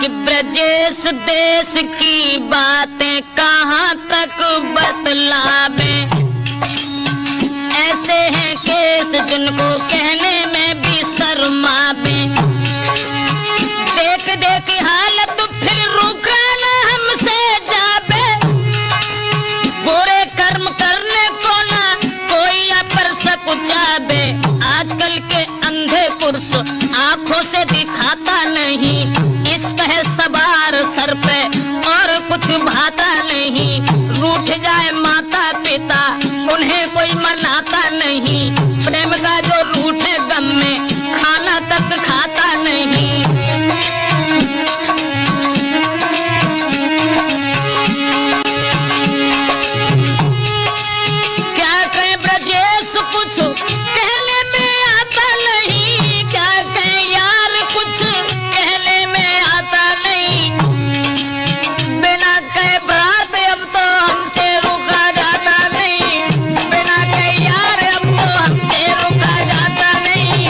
कि ब्रजेश देश की बातें कहाँ तक बतलावे। ऐसे हैं केस जिनको कहने में भी शर्मावे। देख देख हालत फिर रुका न हमसे जावे। बुरे कर्म करने को ना कोई अपर सकुचावे। आजकल के अंधे पुरुष आंखों से दिखाता नहीं। इश्क है सवार सर पे और कुछ भाता नहीं। रूठ जाए माता पिता उन्हें कोई मनाता नहीं। प्रेम का जो रूठे गम में खाना तक खाता नहीं। क्या कहें ब्रजेश कुछ कहने में आता नहीं। क्या कहें यार कुछ कहने में आता नहीं। बिना कहे बात अब तो हमसे रुका जाता नहीं। बिना कहे यार अब तो हमसे रुका जाता नहीं।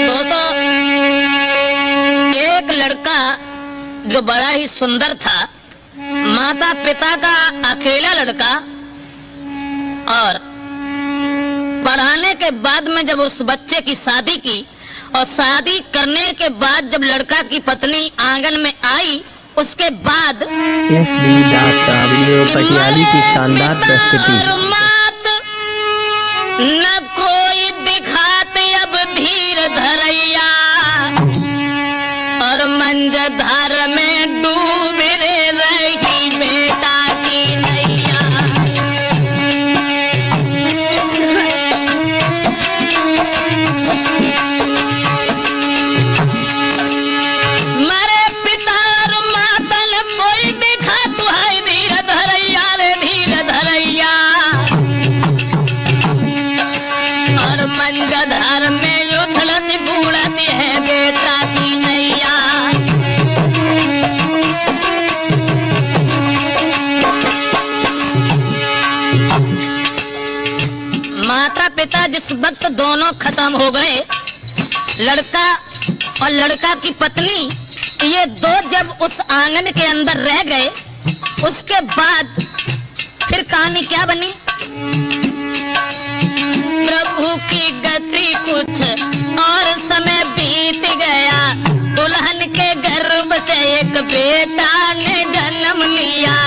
दोस्तों, एक लड़का जो बड़ा ही सुंदर था, माता पिता का अकेला लड़का, और पढ़ाने के बाद में जब उस बच्चे की शादी की और शादी करने के बाद जब लड़का की पत्नी आंगन में आई, उसके बाद एसबी दास का वीडियो पटियाली की शानदार प्रस्तुति। न कोई दिखाते अब धीर धरैया और मंजधार में डूब रही बेटा की नैया। मरे पिता और मातल कोई दिखा तो है धीर धरैया रे धीर धरैया। और मंजधार में उछलत बूढ़त है बेटा की नैया। माता पिता जिस वक्त दोनों खत्म हो गए, लड़का और लड़का की पत्नी, ये दो जब उस आंगन के अंदर रह गए, उसके बाद फिर कहानी क्या बनी। प्रभु की गति कुछ और समय बीत गया। दुल्हन के गर्भ से एक बेटा ने जन्म लिया।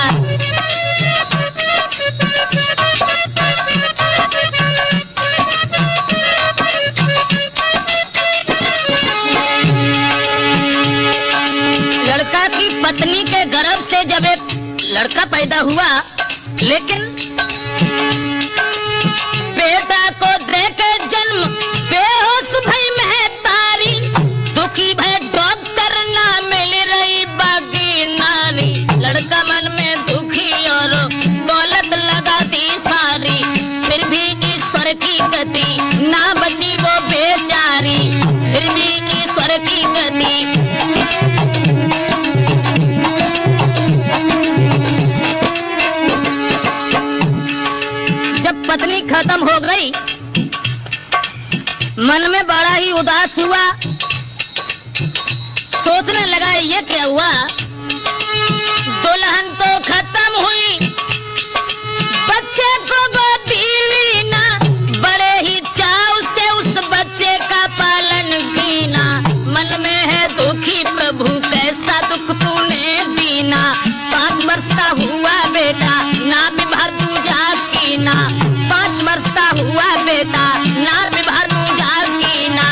लड़का की पत्नी के गर्भ से जब एक लड़का पैदा हुआ, लेकिन बेटा को देके जन्म बेहोश भई महतारी। दुखी भय डॉक्टर ना मिल रही बाकी नारी। लड़का मन में दुखी और दौलत लगा दी सारी। फिर भी ईश्वर की गति ना बची वो बेचारी। फिर भी ईश्वर की गति। जब पत्नी खत्म हो गई, मन में बड़ा ही उदास हुआ। सोचने लगा ये क्या हुआ। दुल्हन तो खत्म हुई, बच्चे को गोदी ली ना। बड़े ही चाव से उस बच्चे का पालन कीना। मन में है दुखी प्रभु कैसा दुख तूने दीना। 5 वर्ष का हुआ बेटा ना विभार दूजा कीना। 5 वर्ष का हुआ बेटा ना विभार दूजा कीना।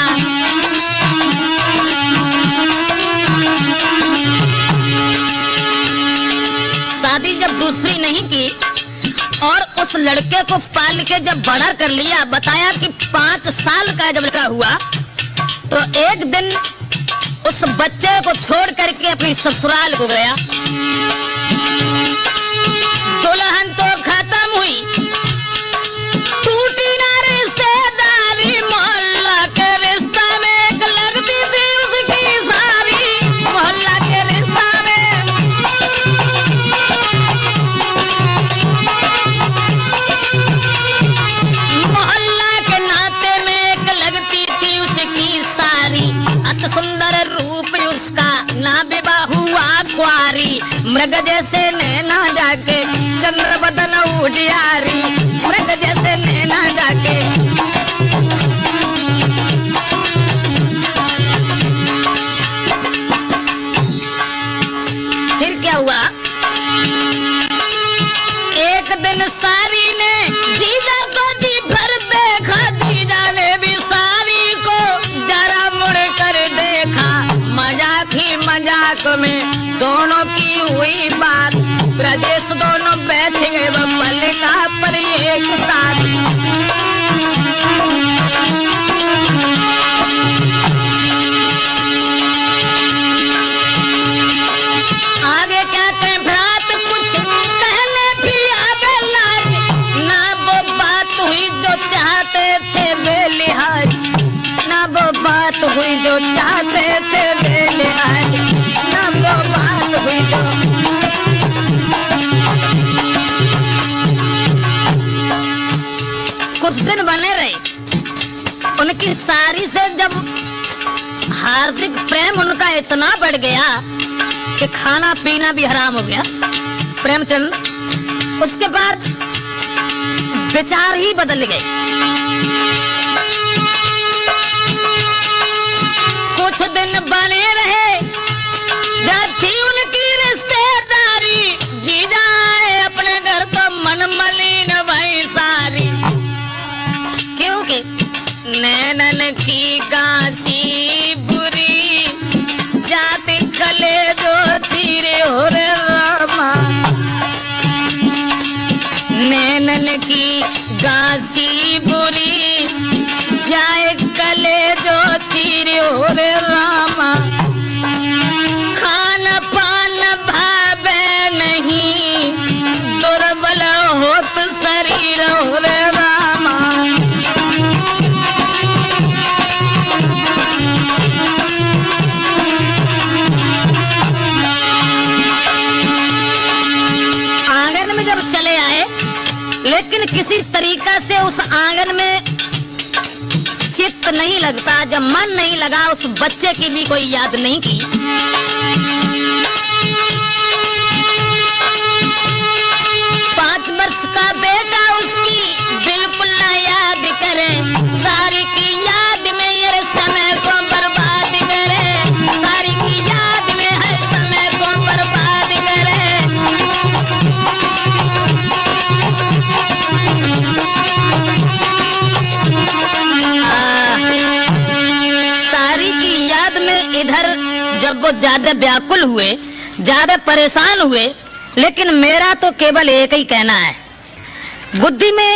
शादी जब दूसरी नहीं की और उस लड़के को पाल के जब बड़ा कर लिया, बताया कि 5 साल का जब लड़का हुआ, तो एक दिन उस बच्चे को छोड़ करके अपनी ससुराल को गया। दुल्हन तो खत्म हुई, टूटी ना रिश्तेदारी। मोहल्ला के रिश्ता में एक लगती थी उसकी सारी। मोहल्ला के रिश्ता में मृग जैसे नैना जाके चंद्र बदन उजियारी, मृग जैसे नैना जाके। फिर क्या हुआ, एक दिन सारी ने जीजा को जी भर देखा, जीजा ने भी सारी को जरा मुड़ कर देखा। मजाक ही मजाक में दोनों की हुई बात, ब्रजेश दोनों बैठ गए वो मल्लिका पर एक साथ। आगे क्या कहें भ्रात कुछ कहने भी आगे लाज, ना वो बात हुई जो चाहते थे बेलिहाज, ना वो बात हुई जो चाहते थे बेलिहाज, ना वो बात हुई जो। कुछ दिन बने रहे, उनकी सारी से जब हार्दिक प्रेम उनका इतना बढ़ गया कि खाना पीना भी हराम हो गया प्रेमचंद। उसके बाद विचार ही बदल गए। कुछ दिन बने रहे, जब थी उनकी रिश्तेदारी, जीजा आए अपने घर तो मन मलिन भाई सारी, क्योंकि नैनन की काशी बुरी, जाति कले जो चीरे हो रे रामा, नैनन की काशी बुरी, जाए कले जो चीरे हो रे रामा, खान पान भावे नहीं, दुर्बल होत शरीर हो रे रामा। आंगन में जब चले आए, लेकिन किसी तरीका से उस आंगन में चित्त नहीं लगता, जब मन नहीं लगा, उस बच्चे की भी कोई याद नहीं की। 5 वर्ष का बेटा उसकी बिल्कुल ना याद करे, सारी की याद में ये समय को बर्बाद करे, सारी की याद में है समय को बर्बाद करे। सारी की याद में इधर जब वो ज्यादा व्याकुल हुए, ज्यादा परेशान हुए, लेकिन मेरा तो केवल एक ही कहना है, बुद्धि में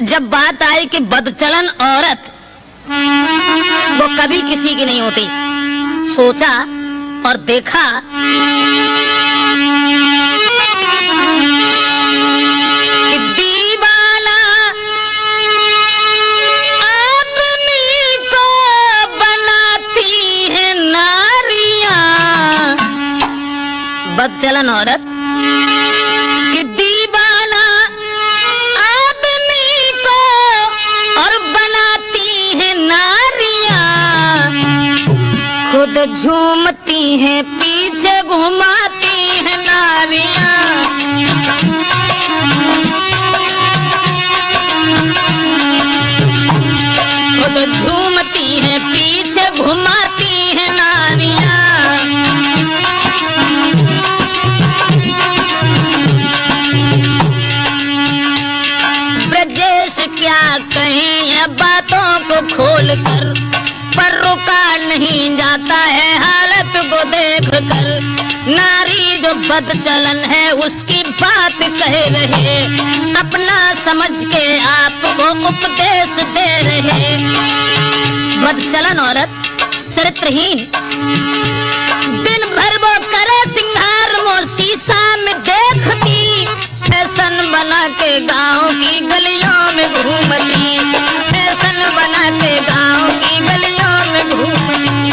जब बात आई कि बदचलन औरत वो कभी किसी की नहीं होती, सोचा और देखा कि दीवाना आदमी को बनाती है नारियां, बदचलन औरत कि दीवाना आदमी को और बनाती है नारियां, खुद झूमती हैं पीछे घुमाती हैं नारियां, खुद झूमती हैं पीछे घुमाती हैं नारियां। ब्रजेश क्या कहें ये बातों को खोल कर, पर रुका नहीं जाता है हालत को देख कर, नारी जो बदचलन है उसकी बात कह रहे, अपना समझ के आपको उपदेश दे रहे। बदचलन औरत चरित्रहीन, दिन भर वो करे सिंगार, वो शीशा में देखती, फैशन बना के गाँव की गलियों में घूमती, फैशन बना के गाँव की गलियों में घूमती।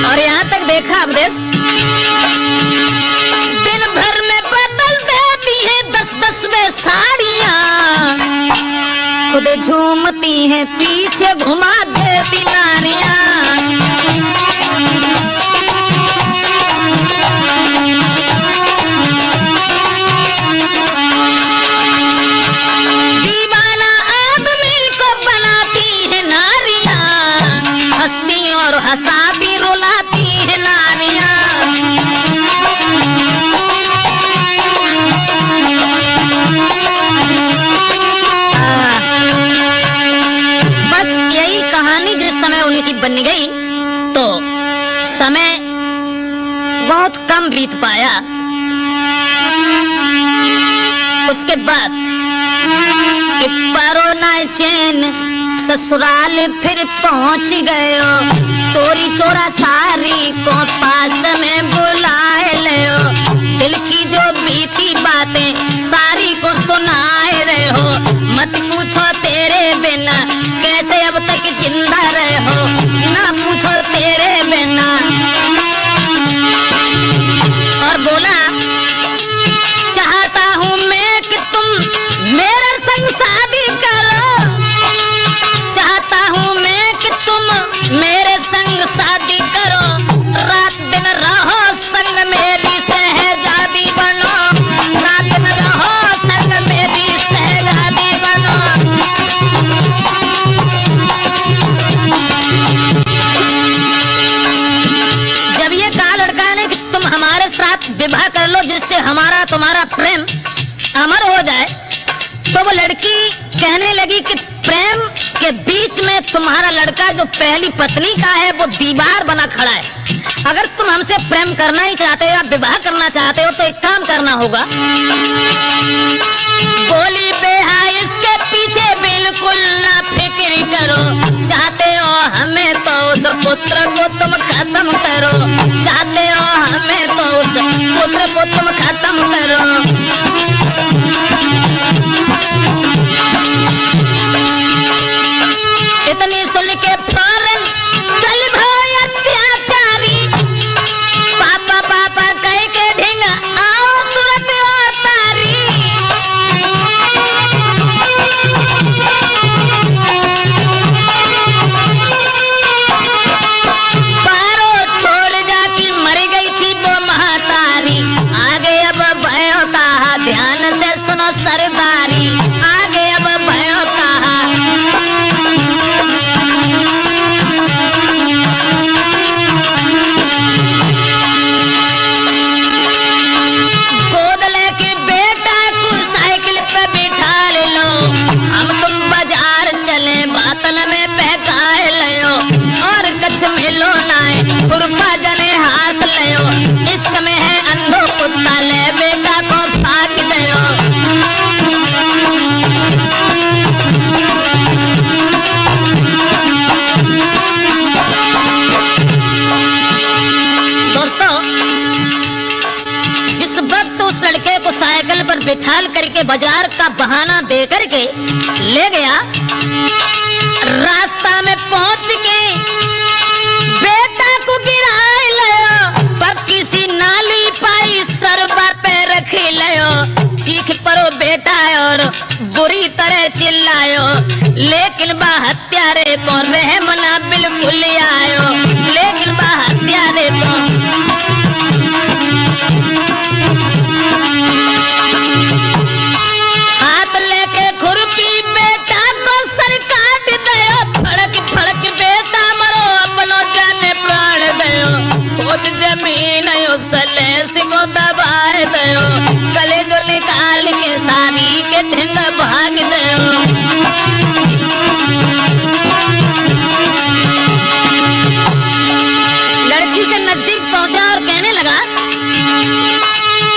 और यहाँ तक देखा अवदेश, दिन भर में बदल देती है 10-10 में साड़ियाँ, खुद झूमती हैं पीछे घुमा देती नारियाँ। बन गई तो समय बहुत कम बीत पाया। उसके बाद कि पारो ना चैन ससुराल फिर पहुंच गयो, चोरी चोरा सारी को पास में बुलाए लियो, दिल की जो बीती बातें सारी को सुनाए रहे हो, मत पूछो तेरे बिना कैसे अब तक जिंदा रहे हो, ना पूछो तेरे बिना। और बोला चाहता हूँ मैं कि तुम मेरे संग शादी करो, चाहता हूँ मैं कि तुम मेरे संग शादी करो, रात दिन रहो संग मेरी शहजादी बनो, रात दिन रहो संग मेरी शहजादी बनो। जब ये कहा लड़का ने कि तुम हमारे साथ विवाह कर लो जिससे हमारा तुम्हारा प्रेम अमर हो जाए, तो वो लड़की कहने लगी कि प्रेम के बीच में तुम्हारा लड़का जो पहली पत्नी का है वो दीवार बना खड़ा है। अगर तुम हमसे प्रेम करना ही चाहते हो या विवाह करना चाहते हो तो एक काम करना होगा। बोली बेहा इसके पीछे बिल्कुल ना फिक्र करो, चाहते हो हमें तो उस पुत्र को तुम खत्म करो, चाहते हो हमें तो उस पुत्र को तुम खत्म करो। इतनी सुन के फौरन चल भाई अत्याचारी, पापा पापा कह के ढींगा आओ तुरंत और तारी। पारो छोड़ जाके मर गई थी वो महतारी, आगे अब भयो कहा ध्यान से सुनो सरदारी, आगे अब भयो कहा। गोद लेके बेटा को साइकिल पे बिठा ले लो, हम तुम बाजार चले बातल में बहकाए लियो, और कछ मिलो नाए खुरपा जने हाथ लियो, इश्क में है अंधो कुत्ता ले बेटा को फाक दयो। दोस्तों, जिस वक्त उस लड़के को साइकिल पर बिठाल करके बाजार का बहाना दे करके ले गया, रास्ता में पहुंच के बेटा को गिराए लियो, पर किसी नाली पाई सरबा पे रखी लियो, चीख परो बेटा और बुरी तरह चिल्लायो, लेकिन बा हत्यारे को रहम ना बिल्कुल आयो, लेकिन बा हत्यारे को। हाथ लेके खुरपी बेटा को सर काट दयो, फड़क फड़क बेटा मरो अपनो जाने प्राण दयो, खुद जमीन उसले सिको दबाए दयो, गले जो निकाल के सारी के ढिंग भाग दयो। लड़की के नजदीक पहुंचा और कहने लगा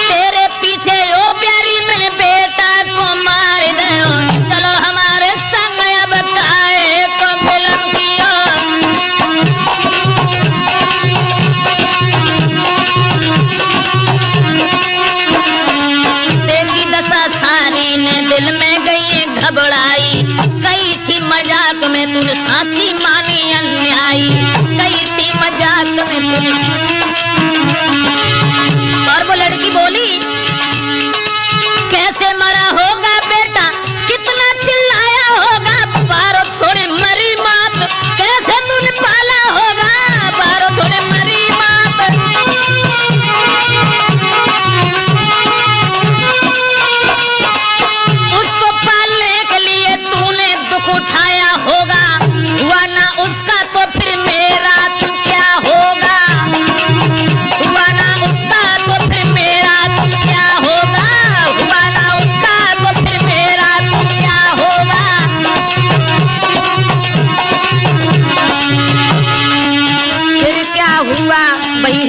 तेरे पीछे ओ प्यारी मैंने बेटा को मार दयो, चलो हमारे संग अब काहे को मिलन किया। देखी दशा सारी ने दिल में गई घबराई, कई थी मजाक में तूने साची मानी अन्यायी, कई थी मजाक में तूने। और वो लड़की बोली कैसे मरा होगा बेटा, कितना चिल्लाया होगा, पारो छोड़े मरी मात, कैसे तूने पाला होगा, पारो छोड़े मरी मात। उसको पालने के लिए तूने दुख उठाया होगा, हुआ ना उसका तो फिर मेरा तू क्या होगा, हुआ ना उसका तो फिर मेरा तू क्या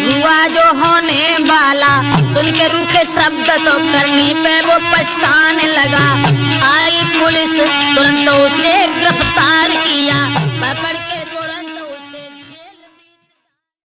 हुआ जो होने वाला, सुन के रूखे शब्द तो करने पे वो पछताने लगा। आई पुलिस तुरंत उसे गिरफ्तार किया, पकड़